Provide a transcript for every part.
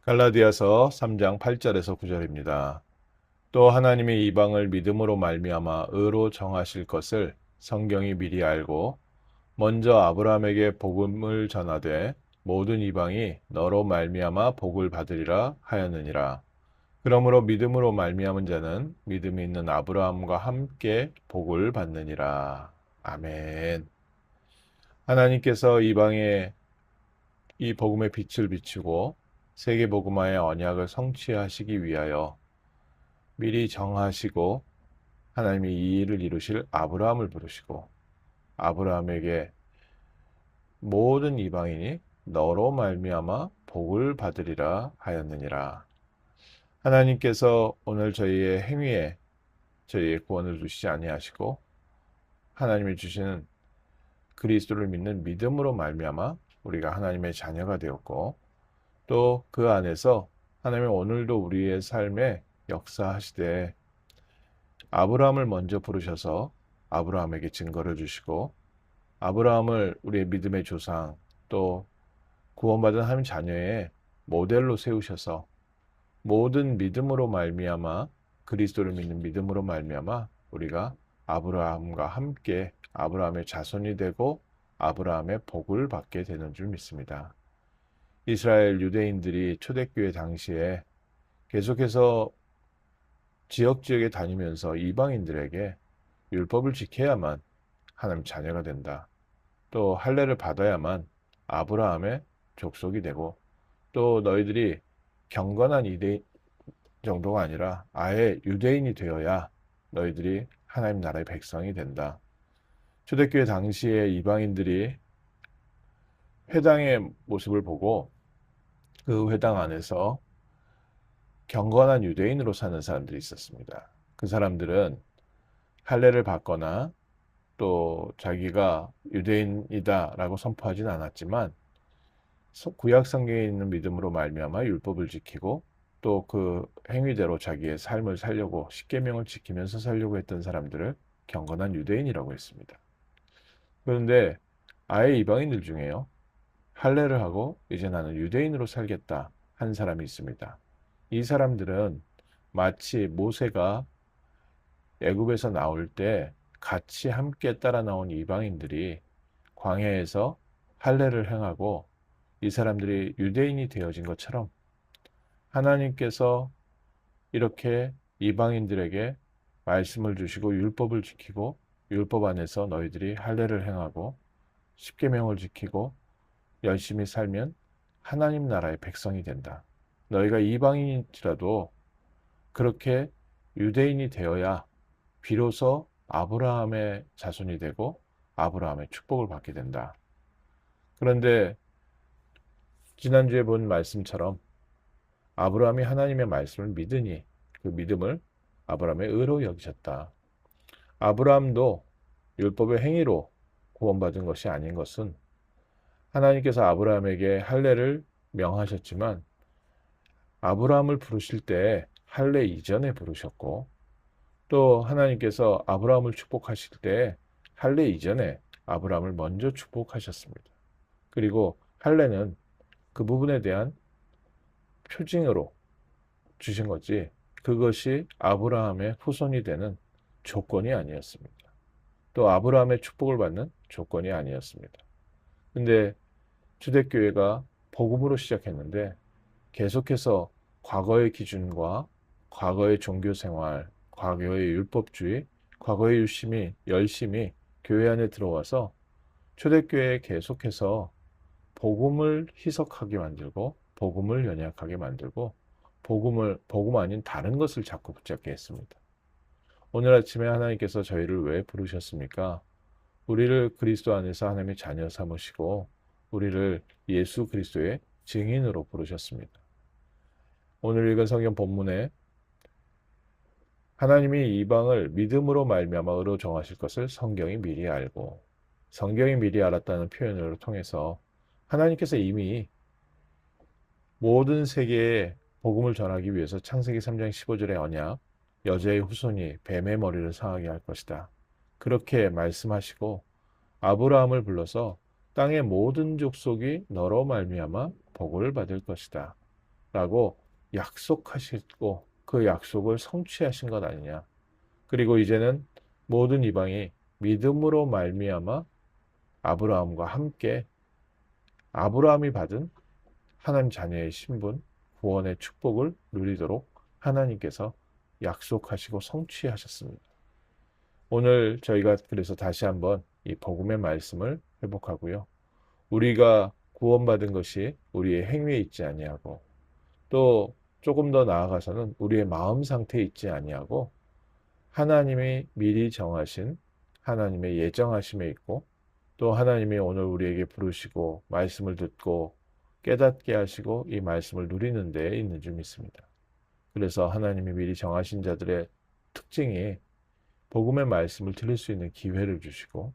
갈라디아서 3장 8절에서 9절입니다. 또 하나님이 이방을 믿음으로 말미암아 의로 정하실 것을 성경이 미리 알고 먼저 아브라함에게 복음을 전하되 모든 이방이 너로 말미암아 복을 받으리라 하였느니라. 그러므로 믿음으로 말미암은 자는 믿음이 있는 아브라함과 함께 복을 받느니라. 아멘. 하나님께서 이방에 이 복음의 빛을 비추고 세계 복음화의 언약을 성취하시기 위하여 미리 정하시고 하나님이 이 일을 이루실 아브라함을 부르시고 아브라함에게 모든 이방인이 너로 말미암아 복을 받으리라 하였느니라. 하나님께서 오늘 저희의 행위에 저희의 구원을 주시지 아니하시고 하나님이 주시는 그리스도를 믿는 믿음으로 말미암아 우리가 하나님의 자녀가 되었고 또 그 안에서 하나님은 오늘도 우리의 삶에 역사하시되 아브라함을 먼저 부르셔서 아브라함에게 증거를 주시고 아브라함을 우리의 믿음의 조상 또 구원받은 하나님 자녀의 모델로 세우셔서 모든 믿음으로 말미암아 그리스도를 믿는 믿음으로 말미암아 우리가 아브라함과 함께 아브라함의 자손이 되고 아브라함의 복을 받게 되는 줄 믿습니다. 이스라엘 유대인들이 초대교회 당시에 계속해서 지역지역에 다니면서 이방인들에게 율법을 지켜야만 하나님 자녀가 된다. 또 할례를 받아야만 아브라함의 족속이 되고 또 너희들이 경건한 이대 정도가 아니라 아예 유대인이 되어야 너희들이 하나님 나라의 백성이 된다. 초대교회 당시에 이방인들이 회당의 모습을 보고 그 회당 안에서 경건한 유대인으로 사는 사람들이 있었습니다. 그 사람들은 할례를 받거나 또 자기가 유대인이다라고 선포하진 않았지만 구약 성경에 있는 믿음으로 말미암아 율법을 지키고 또 그 행위대로 자기의 삶을 살려고 십계명을 지키면서 살려고 했던 사람들을 경건한 유대인이라고 했습니다. 그런데 아예 이방인들 중에요. 할례를 하고 이제 나는 유대인으로 살겠다 한 사람이 있습니다. 이 사람들은 마치 모세가 애굽에서 나올 때 같이 함께 따라 나온 이방인들이 광야에서 할례를 행하고 이 사람들이 유대인이 되어진 것처럼 하나님께서 이렇게 이방인들에게 말씀을 주시고 율법을 지키고 율법 안에서 너희들이 할례를 행하고 십계명을 지키고 열심히 살면 하나님 나라의 백성이 된다. 너희가 이방인일지라도 그렇게 유대인이 되어야 비로소 아브라함의 자손이 되고 아브라함의 축복을 받게 된다. 그런데 지난주에 본 말씀처럼 아브라함이 하나님의 말씀을 믿으니 그 믿음을 아브라함의 의로 여기셨다. 아브라함도 율법의 행위로 구원받은 것이 아닌 것은 하나님께서 아브라함에게 할례를 명하셨지만 아브라함을 부르실 때 할례 이전에 부르셨고 또 하나님께서 아브라함을 축복하실 때 할례 이전에 아브라함을 먼저 축복하셨습니다. 그리고 할례는 그 부분에 대한 표징으로 주신 거지 그것이 아브라함의 후손이 되는 조건이 아니었습니다. 또 아브라함의 축복을 받는 조건이 아니었습니다. 근데 초대교회가 복음으로 시작했는데 계속해서 과거의 기준과 과거의 종교생활, 과거의 율법주의, 과거의 열심히 교회 안에 들어와서 초대교회에 계속해서 복음을 희석하게 만들고 복음을 연약하게 만들고 복음 아닌 다른 것을 자꾸 붙잡게 했습니다. 오늘 아침에 하나님께서 저희를 왜 부르셨습니까? 우리를 그리스도 안에서 하나님의 자녀 삼으시고 우리를 예수 그리스도의 증인으로 부르셨습니다. 오늘 읽은 성경 본문에 하나님이 이방을 믿음으로 말미암아 의로 정하실 것을 성경이 미리 알고 성경이 미리 알았다는 표현을 통해서 하나님께서 이미 모든 세계에 복음을 전하기 위해서 창세기 3장 15절의 언약 여자의 후손이 뱀의 머리를 상하게 할 것이다. 그렇게 말씀하시고 아브라함을 불러서 땅의 모든 족속이 너로 말미암아 복을 받을 것이다. 라고 약속하시고 그 약속을 성취하신 것 아니냐. 그리고 이제는 모든 이방이 믿음으로 말미암아 아브라함과 함께 아브라함이 받은 하나님 자녀의 신분, 구원의 축복을 누리도록 하나님께서 약속하시고 성취하셨습니다. 오늘 저희가 그래서 다시 한번 이 복음의 말씀을 회복하고요. 우리가 구원받은 것이 우리의 행위에 있지 아니하고 또 조금 더 나아가서는 우리의 마음 상태에 있지 아니하고 하나님이 미리 정하신 하나님의 예정하심에 있고 또 하나님이 오늘 우리에게 부르시고 말씀을 듣고 깨닫게 하시고 이 말씀을 누리는 데에 있는 줄 믿습니다. 그래서 하나님이 미리 정하신 자들의 특징이 복음의 말씀을 들을 수 있는 기회를 주시고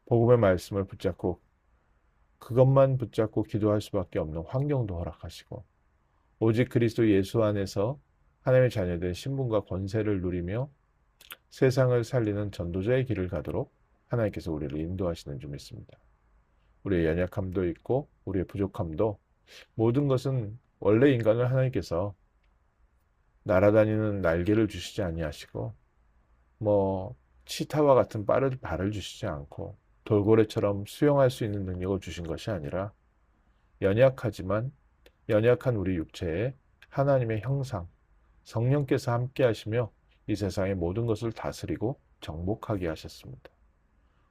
복음의 말씀을 붙잡고 그것만 붙잡고 기도할 수밖에 없는 환경도 허락하시고 오직 그리스도 예수 안에서 하나님의 자녀된 신분과 권세를 누리며 세상을 살리는 전도자의 길을 가도록 하나님께서 우리를 인도하시는 줄 믿습니다. 우리의 연약함도 있고 우리의 부족함도 모든 것은 원래 인간을 하나님께서 날아다니는 날개를 주시지 아니하시고 치타와 같은 빠른 발을 주시지 않고 돌고래처럼 수영할 수 있는 능력을 주신 것이 아니라 연약하지만 연약한 우리 육체에 하나님의 형상, 성령께서 함께 하시며 이 세상의 모든 것을 다스리고 정복하게 하셨습니다.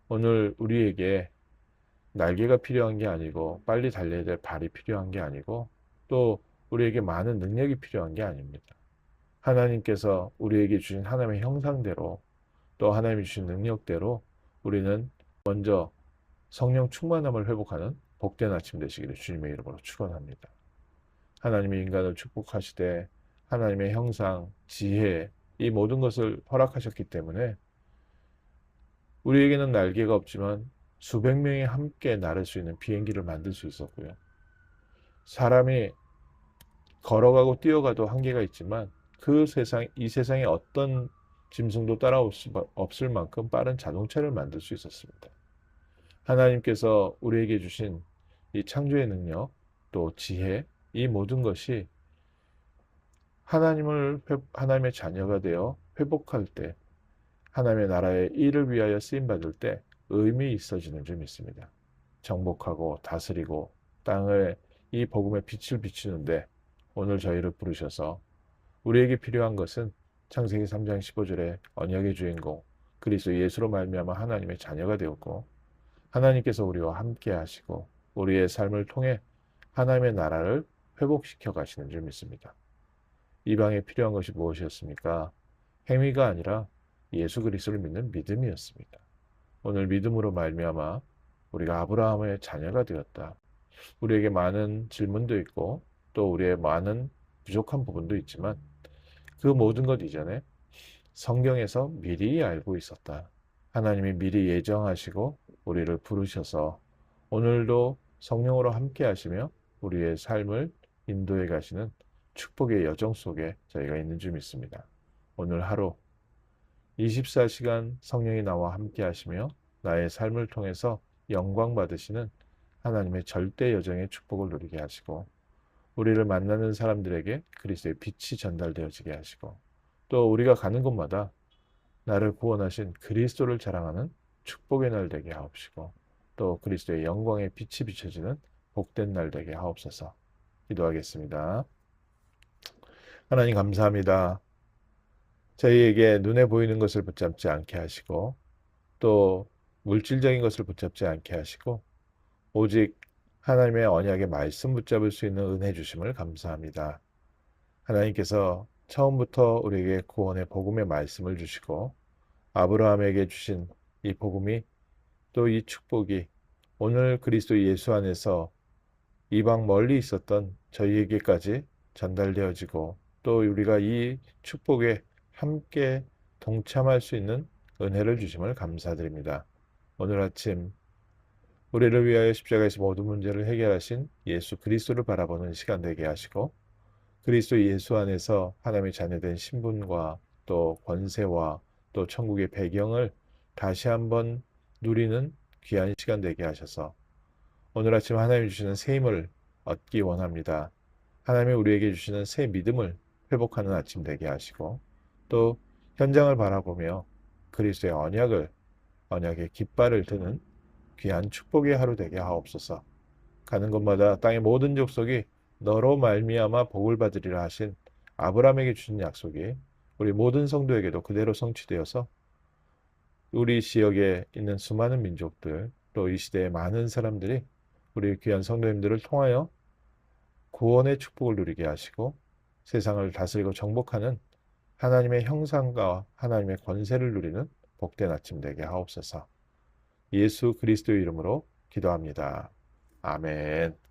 오늘 우리에게 날개가 필요한 게 아니고 빨리 달려야 될 발이 필요한 게 아니고 또 우리에게 많은 능력이 필요한 게 아닙니다. 하나님께서 우리에게 주신 하나님의 형상대로 또 하나님이 주신 능력대로 우리는 먼저 성령 충만함을 회복하는 복된 아침 되시기를 주님의 이름으로 축원합니다. 하나님이 인간을 축복하시되 하나님의 형상, 지혜 이 모든 것을 허락하셨기 때문에 우리에게는 날개가 없지만 수백 명이 함께 나를 수 있는 비행기를 만들 수 있었고요. 사람이 걸어가고 뛰어가도 한계가 있지만 이 세상에 어떤 짐승도 따라올 수 없을 만큼 빠른 자동차를 만들 수 있었습니다. 하나님께서 우리에게 주신 이 창조의 능력, 또 지혜, 이 모든 것이 하나님의 자녀가 되어 회복할 때, 하나님의 나라의 일을 위하여 쓰임받을 때 의미 있어지는 줄 믿습니다. 정복하고 다스리고 땅에 이 복음의 빛을 비추는데 오늘 저희를 부르셔서 우리에게 필요한 것은 창세기 3장 15절에 언약의 주인공 그리스도 예수로 말미암아 하나님의 자녀가 되었고 하나님께서 우리와 함께 하시고 우리의 삶을 통해 하나님의 나라를 회복시켜 가시는 줄 믿습니다. 이방에 필요한 것이 무엇이었습니까? 행위가 아니라 예수 그리스도를 믿는 믿음이었습니다. 오늘 믿음으로 말미암아 우리가 아브라함의 자녀가 되었다. 우리에게 많은 질문도 있고 또 우리의 많은 부족한 부분도 있지만 그 모든 것 이전에 성경에서 미리 알고 있었다. 하나님이 미리 예정하시고 우리를 부르셔서 오늘도 성령으로 함께 하시며 우리의 삶을 인도해 가시는 축복의 여정 속에 저희가 있는 줄 믿습니다. 오늘 하루 24시간 성령이 나와 함께 하시며 나의 삶을 통해서 영광 받으시는 하나님의 절대 여정의 축복을 누리게 하시고 우리를 만나는 사람들에게 그리스도의 빛이 전달되어지게 하시고 또 우리가 가는 곳마다 나를 구원하신 그리스도를 자랑하는 축복의 날 되게 하옵시고 또 그리스도의 영광의 빛이 비춰지는 복된 날 되게 하옵소서. 기도하겠습니다. 하나님 감사합니다. 저희에게 눈에 보이는 것을 붙잡지 않게 하시고 또 물질적인 것을 붙잡지 않게 하시고 오직 하나님의 언약의 말씀 붙잡을 수 있는 은혜 주심을 감사합니다. 하나님께서 처음부터 우리에게 구원의 복음의 말씀을 주시고 아브라함에게 주신 이 복음이 또 이 축복이 오늘 그리스도 예수 안에서 이방 멀리 있었던 저희에게까지 전달되어지고 또 우리가 이 축복에 함께 동참할 수 있는 은혜를 주심을 감사드립니다. 오늘 아침 우리를 위하여 십자가에서 모든 문제를 해결하신 예수 그리스도를 바라보는 시간 되게 하시고 그리스도 예수 안에서 하나님의 자녀된 신분과 또 권세와 또 천국의 배경을 다시 한번 누리는 귀한 시간 되게 하셔서 오늘 아침 하나님이 주시는 새 힘을 얻기 원합니다. 하나님이 우리에게 주시는 새 믿음을 회복하는 아침 되게 하시고 또 현장을 바라보며 그리스도의 언약의 깃발을 드는 귀한 축복의 하루 되게 하옵소서. 가는 곳마다 땅의 모든 족속이 너로 말미암아 복을 받으리라 하신 아브라함에게 주신 약속이 우리 모든 성도에게도 그대로 성취되어서 우리 지역에 있는 수많은 민족들 또 이 시대의 많은 사람들이 우리 귀한 성도님들을 통하여 구원의 축복을 누리게 하시고 세상을 다스리고 정복하는 하나님의 형상과 하나님의 권세를 누리는 복된 아침 되게 하옵소서. 예수 그리스도의 이름으로 기도합니다. 아멘.